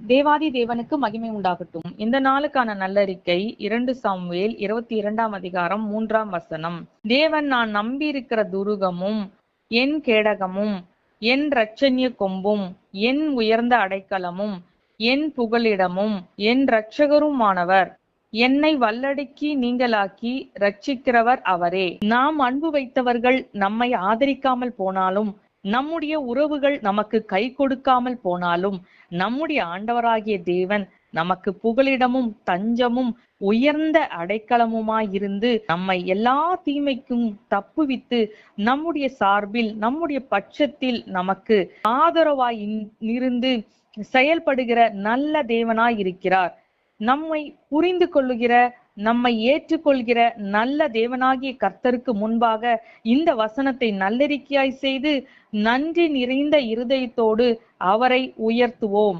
தேவாதி தேவனுக்கு மகிமை உண்டாகட்டும். இந்த நாளுக்கான நல்லறிக்கை 2 சாமுவேல் 22ஆம் அதிகாரம் 3ஆம் வசனம். தேவன் நான் நம்பியிருக்கிற துருகமும் என் கேடகமும் என் இரட்சணிய கொம்பும் என் உயர்ந்த அடைக்கலமும் என் புகலிடமும் என் இரட்சகருமானவர். என்னை வல்லடக்கி நீங்களாக்கி ரட்சிக்கிறவர் அவரே. நாம் அன்பு வைத்தவர்கள் நம்மை ஆதரிக்காமல் போனாலும், நம்முடைய உறவுகள் நமக்கு கை கொடுக்காமல் போனாலும், நம்முடைய ஆண்டவராகிய தேவன் நமக்கு புகலிடமும் தஞ்சமும் உயர்ந்த அடைக்கலமுமாயிருந்து நம்மை எல்லா தீமைக்கும் தப்புவித்து நம்முடைய சார்பில் நம்முடைய பட்சத்தில் நமக்கு ஆதரவாய் இருந்து செயல்படுகிற நல்ல தேவனாய் இருக்கிறார். நம்மை புரிந்து கொள்ளுகிற, நம்மை ஏற்றுக்கொள்கிற நல்ல தேவனாகிய கர்த்தருக்கு முன்பாக இந்த வசனத்தை நல்லறிக்கையாய் செய்து நன்றி நிறைந்த இருதயத்தோடு அவரை உயர்த்துவோம்.